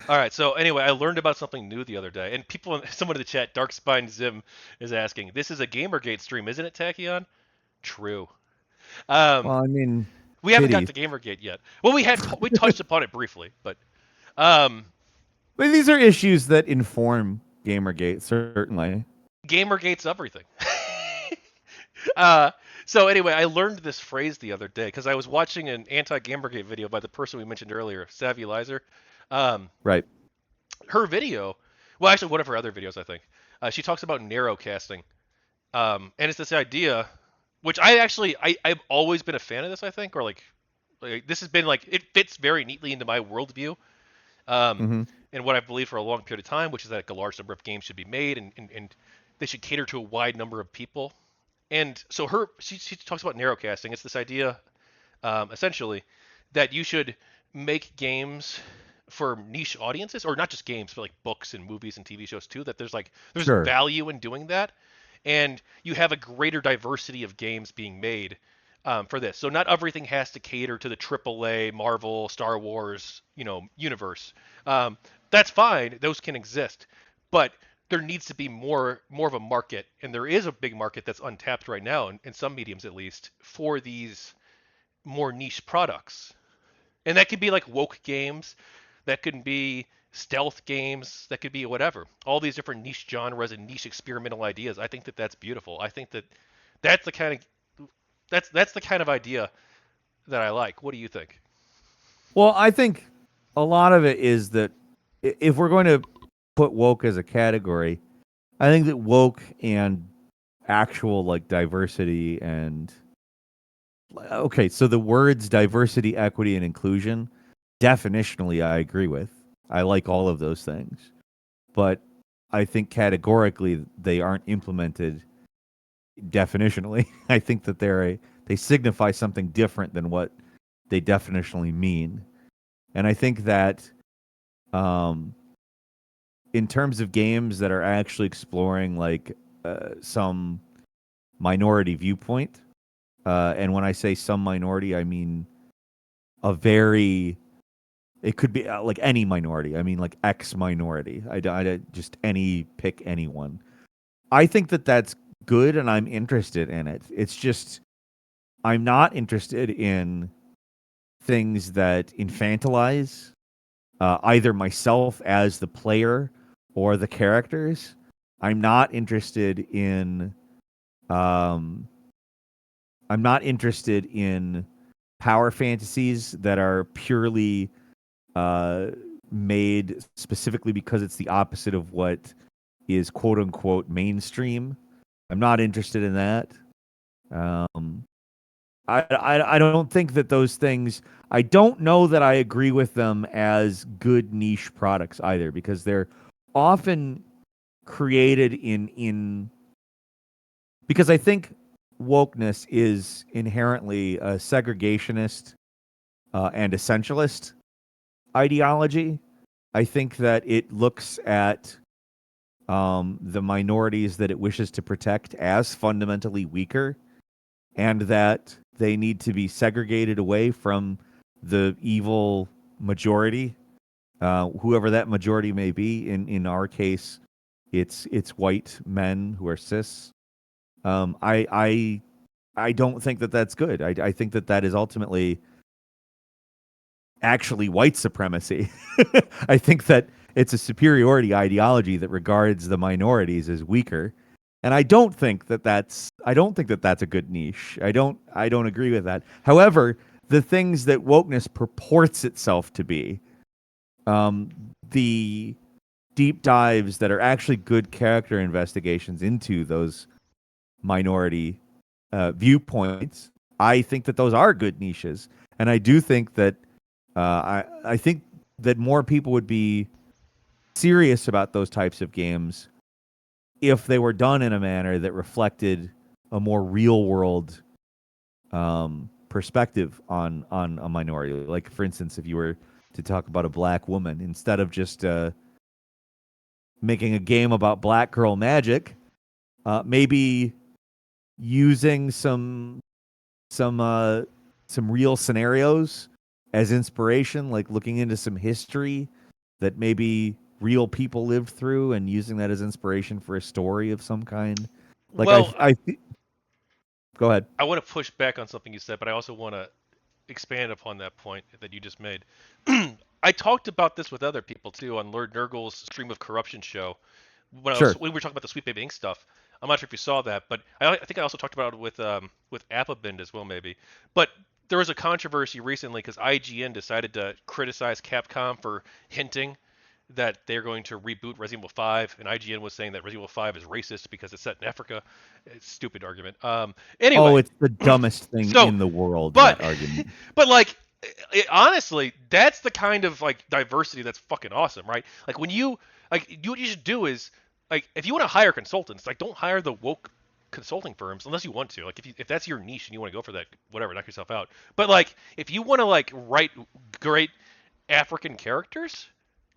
All right. So anyway, I learned about something new the other day, and someone in the chat, Darkspine Zim, is asking, "This is a GamerGate stream, isn't it, Tachyon?" True. Um, Well, I mean, we haven't got titties. to GamerGate yet. Well, we touched upon it briefly, but um, But these are issues that inform Gamergate, certainly. GamerGate's everything. uh, so anyway, I learned this phrase the other day because I was watching an anti-GamerGate video by the person we mentioned earlier, Savy Leiser. Um, Right. her video, well, actually, one of her other videos, I think, she talks about narrowcasting, and it's this idea, which I've always been a fan of this, I think, or like this has been like it fits very neatly into my worldview, um, Mm-hmm. and what I believe for a long period of time, which is that like, a large number of games should be made, and they should cater to a wide number of people. And so she talks about narrowcasting. It's this idea, essentially, that you should make games for niche audiences, or not just games, but like books and movies and TV shows too. That there's Sure. value in doing that, and you have a greater diversity of games being made for this. So not everything has to cater to the AAA Marvel, Star Wars, universe. Um, that's fine; those can exist, but there needs to be more of a market, and there is a big market that's untapped right now, in some mediums at least, for these more niche products. And that could be like woke games, that could be stealth games, that could be whatever. All these different niche genres and niche experimental ideas. I think that that's beautiful. I think that that's the kind of that's the kind of idea that I like. What do you think? Well, I think a lot of it is that if we're going to put woke as a category, I think that woke and actual like diversity and okay, so the words diversity, equity, and inclusion, definitionally, I agree with. I like all of those things, but I think categorically they aren't implemented definitionally. I think that they signify something different than what they definitionally mean, and I think that um, in terms of games that are actually exploring like some minority viewpoint, and when I say some minority, I mean a very it could be like any minority. I mean like X minority. Just pick anyone. I think that that's good, and I'm interested in it. It's just I'm not interested in things that infantilize either myself as the player or the characters. I'm not interested in um, I'm not interested in power fantasies that are purely uh, made specifically because it's the opposite of what is quote unquote mainstream. I'm not interested in that. Um, I don't think that those things. I don't know that I agree with them as good niche products either, because they're often created in because I think wokeness is inherently a segregationist and essentialist ideology. I think that it looks at the minorities that it wishes to protect as fundamentally weaker, and that they need to be segregated away from the evil majority, whoever that majority may be. In our case, it's white men who are cis. I don't think that that's good. I think that that is ultimately actually white supremacy. I think that it's a superiority ideology that regards the minorities as weaker. And I don't think that that's a good niche. I don't agree with that. However, the things that wokeness purports itself to be, um, the deep dives that are actually good character investigations into those minority viewpoints, I think that those are good niches, and I do think that I think that more people would be serious about those types of games if they were done in a manner that reflected a more real world perspective on a minority. Like, for instance, if you were to talk about a black woman, instead of just making a game about black girl magic, maybe using some uh, some real scenarios as inspiration, like looking into some history that maybe real people lived through, and using that as inspiration for a story of some kind. Like Well, go ahead. I want to push back on something you said, but I also want to expand upon that point that you just made. I talked about this with other people too on Lord Nurgle's Stream of Corruption show Sure. when we were talking about the Sweet Baby Ink stuff. I'm not sure if you saw that, but I think I also talked about it with Applebind as well, maybe. But there was a controversy recently because IGN decided to criticize Capcom for hinting that they're going to reboot Resident Evil 5, and IGN was saying that Resident Evil 5 is racist because it's set in Africa. It's a stupid argument. Oh, Anyway, it's the dumbest thing so in the world, but that argument. but like honestly, that's the kind of like diversity that's fucking awesome, right? Like when you what you should do is like if you want to hire consultants, like don't hire the woke consulting firms unless you want to. Like if that's your niche and you want to go for that, whatever, knock yourself out. But like if you want to like write great African characters,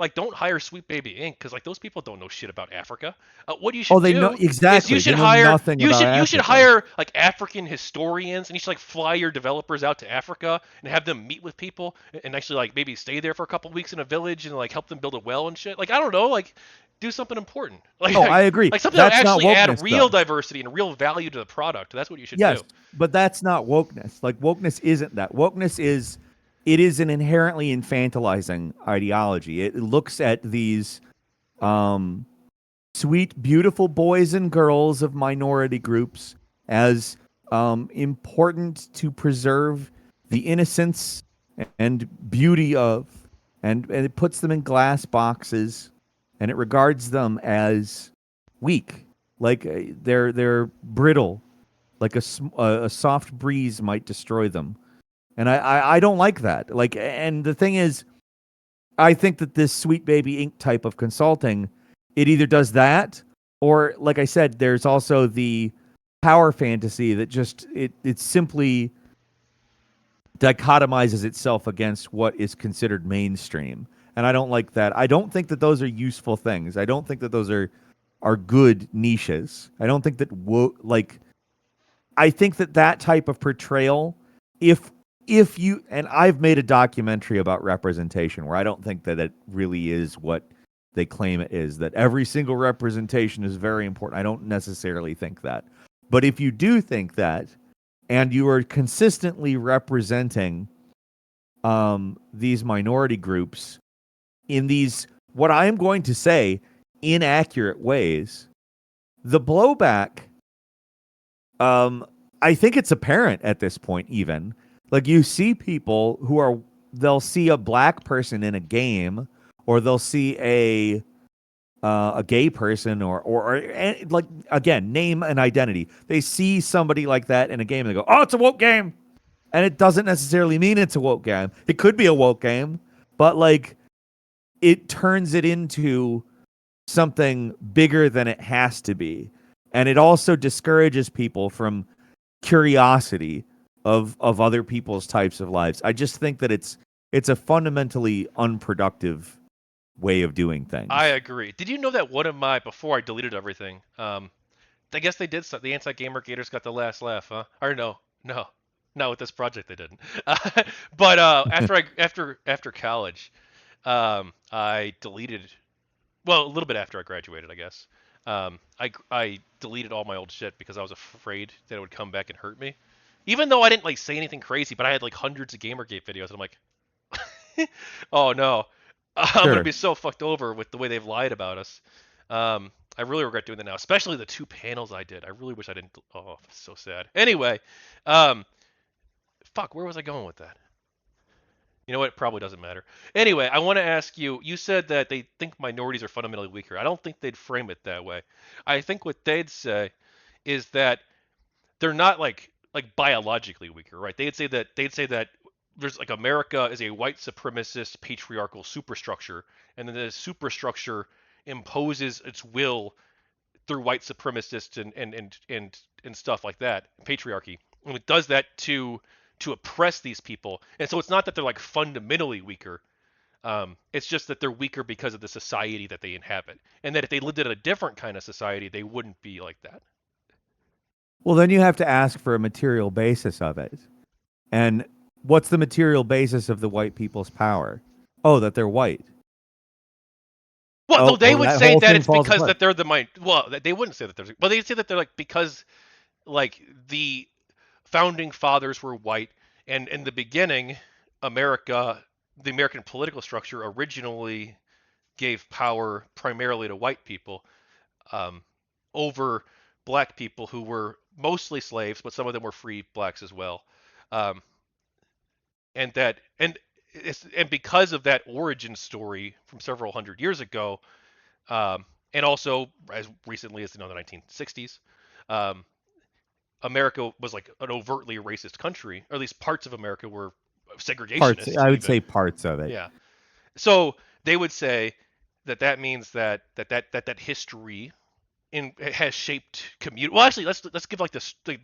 like don't hire Sweet Baby Inc. because like those people don't know shit about Africa. What you Oh, should they know do is exactly. They know nothing about you should Africa. hire like African historians and you should like fly your developers out to Africa and have them meet with people and actually like maybe stay there for a couple weeks in a village and like help them build a well and shit. Like I don't know, like do something important. Oh, I agree. Like something that That's not actually wokeness, add real though. diversity and real value to the product. That's what you should Yes, do. but that's not wokeness. Like wokeness isn't that. Wokeness is it is an inherently infantilizing ideology. It looks at these um sweet, beautiful boys and girls of minority groups as important to preserve the innocence and beauty of, and it puts them in glass boxes, and it regards them as weak, like they're brittle, like a soft breeze might destroy them, and I don't like that. Like, and the thing is, I think that this Sweet Baby Inc. type of consulting, it either does that, or like I said, there's also the power fantasy that just it simply dichotomizes itself against what is considered mainstream. And I don't like that. I don't think that those are useful things. I don't think that those are good niches. I don't think that like I think that that type of portrayal, if you, and I've made a documentary about representation where I don't think that it really is what they claim it is, that every single representation is very important. I don't necessarily think that. But if you do think that, and you are consistently representing these minority groups in these, what I am going to say, inaccurate ways, the blowback, I think it's apparent at this point, even. Like, you see people who are, they'll see a black person in a game, or they'll see a gay person, or like, again, name an identity. They see somebody like that in a game and they go, "Oh, it's a woke game," and it doesn't necessarily mean it's a woke game. It could be a woke game, but like, it turns it into something bigger than it has to be, and it also discourages people from curiosity of other people's types of lives. I just think that it's a fundamentally unproductive way of doing I things. agree. Did you know that one of my before I deleted everything? I guess they did. The anti-gamer gators got the last laugh, huh? Or no, not with this project they didn't. But after college, I deleted. Well, a little bit after I graduated, I guess. I deleted all my old shit because I was afraid that it would come back and hurt me. Even though I didn't like say anything crazy, but I had like hundreds of GamerGate videos, and I'm like, oh no, I'm gonna Sure. be so fucked over with the way they've lied about us. I really regret doing that now, especially the two panels I did. I really wish I didn't. Oh, so sad. Anyway, um, fuck, where was I going with that? You know what? It probably doesn't matter. Anyway, I want to ask you. You said that they think minorities are fundamentally weaker. I don't think they'd frame it that way. I think what they'd say is that they're not like biologically weaker, right? They'd say that there's like America is a white supremacist patriarchal superstructure, and then the superstructure imposes its will through white supremacists and stuff like that, patriarchy. And it does that to oppress these people. And so it's not that they're like fundamentally weaker. It's just that they're weaker because of the society that they inhabit, and that if they lived in a different kind of society, they wouldn't be like that. Well, then you have to ask for a material basis of it. And what's the material basis of the white people's power? Oh, that they're white. Well, no, they would that say whole that thing it's falls because apart. that they're the mind. Well, they wouldn't say that they're. Well, they say that they're like because like the founding fathers were white, and in the beginning, America, the American political structure originally gave power primarily to white people um, over black people who were mostly slaves, but some of them were free blacks as well. Um, and that and because of that origin story from several hundred years ago, and also as recently as the 1960s, um, America was like an overtly racist country, or at least parts of America were Parts, segregationists I would even. say parts of it. Yeah. So they would say that that means that history has shaped community. Well, actually, let's give like this. They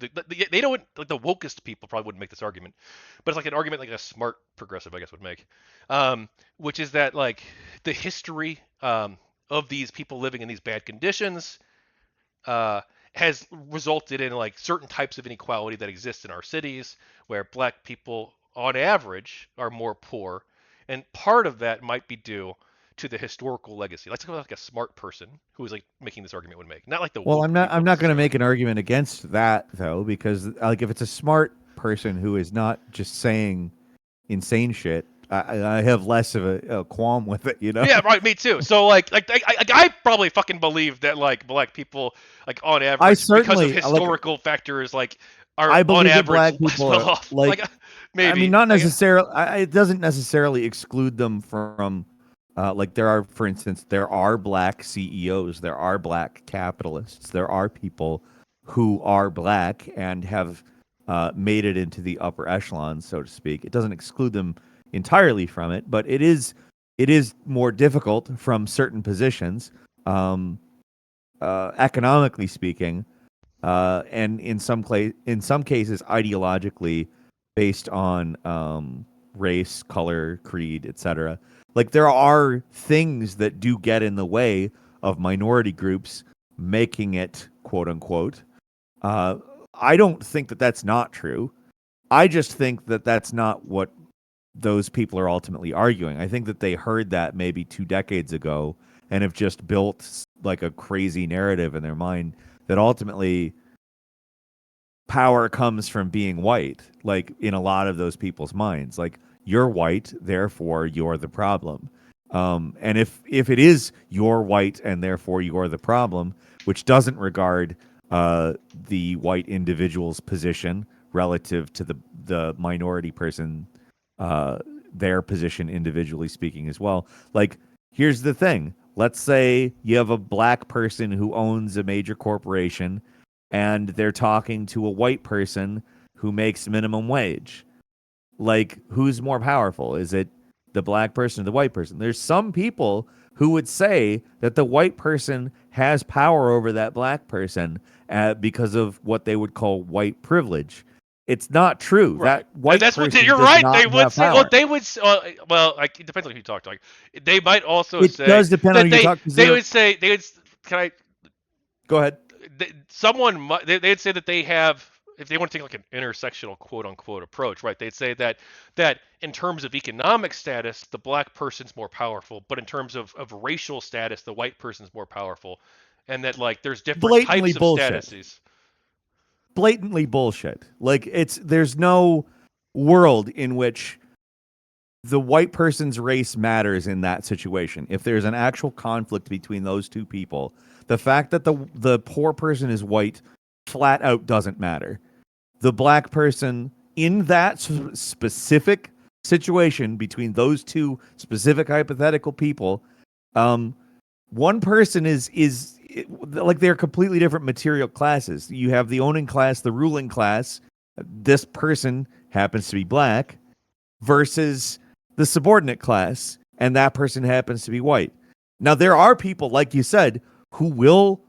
don't like the wokest people probably wouldn't make this argument, but it's like an argument like a smart progressive, I guess, would make, which is that like the history of these people living in these bad conditions uh, has resulted in like certain types of inequality that exist in our cities, where black people on average are more poor, and part of that might be due to the historical legacy. Let's go like a smart person who is like making this argument would make, not like the Well, woke I'm people not going to necessarily. make an argument against that though, because like if it's a smart person who is not just saying insane shit, I have less of a qualm with it. You know, Yeah, right. Me too. So I probably fucking believe that like black people like on I average because of certainly like. historical factors like are I on believe that average black less people well are off. like. Like I mean, maybe not I necessarily. It doesn't necessarily exclude them from. Like there are, for instance, there are black CEOs, there are black capitalists, there are people who are black and have made it into the upper echelon, so to speak. It doesn't exclude them entirely from it, but it is more difficult from certain positions, um, economically speaking, and in some cases ideologically based on race, color, creed, etc. Like there are things that do get in the way of minority groups making it quote unquote. Uh, I don't think that that's not true. I just think that that's not what those people are ultimately arguing. I think that they heard that maybe 2 decades ago and have just built like a crazy narrative in their mind that ultimately power comes from being white, like in a lot of those people's minds. Like you're white, therefore you're the problem. And if it is you're white and therefore you're the problem, which doesn't regard the white individual's position relative to the minority person, uh, their position individually speaking as well. Like here's the thing: let's say you have a black person who owns a major corporation and they're talking to a white person who makes minimum wage. Like, who's more powerful? Is it the black person or the white person? There's some people who would say that the white person has power over that black person because of what they would call white privilege. It's not true. right. That And white that's what person you're does right. They not would have say. Well, power. they would. Well, like it depends on who you talk to. Like, they might also It say does depend on that who you talk to. they would say they would. Can I? Go ahead. They'd say that they have, if they want to take like an intersectional quote unquote approach, right? They'd say that in terms of economic status, the black person's more powerful, but in terms of racial status, the white person's more powerful, and that like there's different Blatantly types of bullshit. statuses. Blatantly bullshit. Like there's no world in which the white person's race matters in that situation. If there's an actual conflict between those two people, the fact that the poor person is white flat out doesn't matter. The black person in that specific situation between those two specific hypothetical people, um, one person is like they're completely different material classes. You have the owning class, the ruling class. This person happens to be black versus the subordinate class, and that person happens to be white. Now, there are people, like you said, who will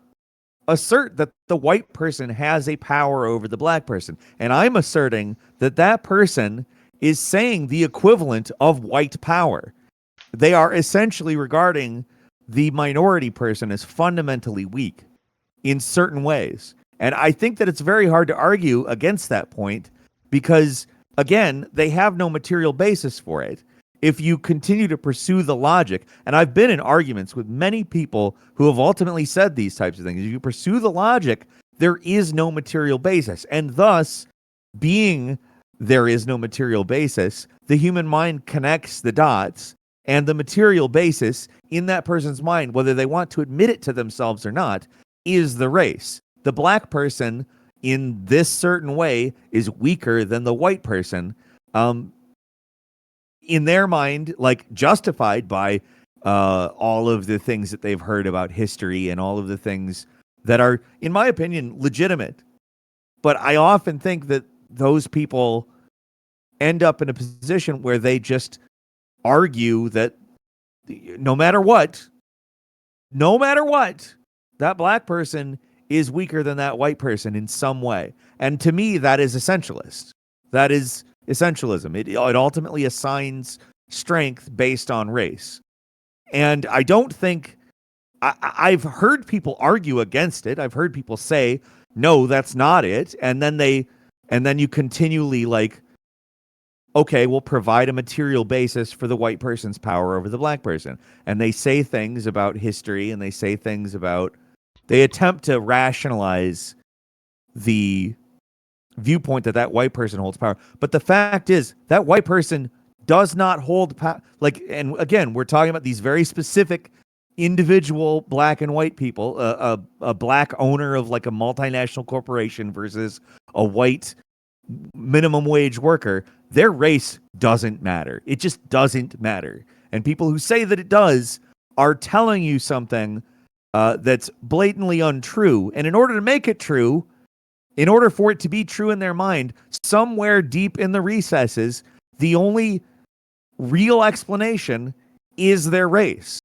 assert that the white person has a power over the black person. And I'm asserting that that person is saying the equivalent of white power. They are essentially regarding the minority person as fundamentally weak in certain ways. And I think that it's very hard to argue against that point because, again, they have no material basis for it. if you continue to pursue the logic, and I've been in arguments with many people who have ultimately said these types of things, if you pursue the logic, there is no material basis. And thus, being there is no material basis, the human mind connects the dots, and the material basis in that person's mind, whether they want to admit it to themselves or not, is the race. The black person in this certain way is weaker than the white person. In their mind, like justified by all of the things that they've heard about history and all of the things that are, in my opinion, legitimate. But I often think that those people end up in a position where they just argue that no matter what, that black person is weaker than that white person in some way. And to me, that is essentialist. That is essentialism. It ultimately assigns strength based on race. And I don't think I've heard people argue against it. I've heard people say, no, that's not it. And then you continually like, okay, we'll provide a material basis for the white person's power over the black person. And they say things about history, and they say things about, they attempt to rationalize the viewpoint that white person holds power. But the fact is, that white person does not hold power. Like, and again, we're talking about these very specific individual black and white people, a black owner of like a multinational corporation versus a white minimum wage worker. Their race doesn't matter. It just doesn't matter. And people who say that it does are telling you something that's blatantly untrue. And in order to make it true, in order for it to be true in their mind, somewhere deep in the recesses, the only real explanation is their race.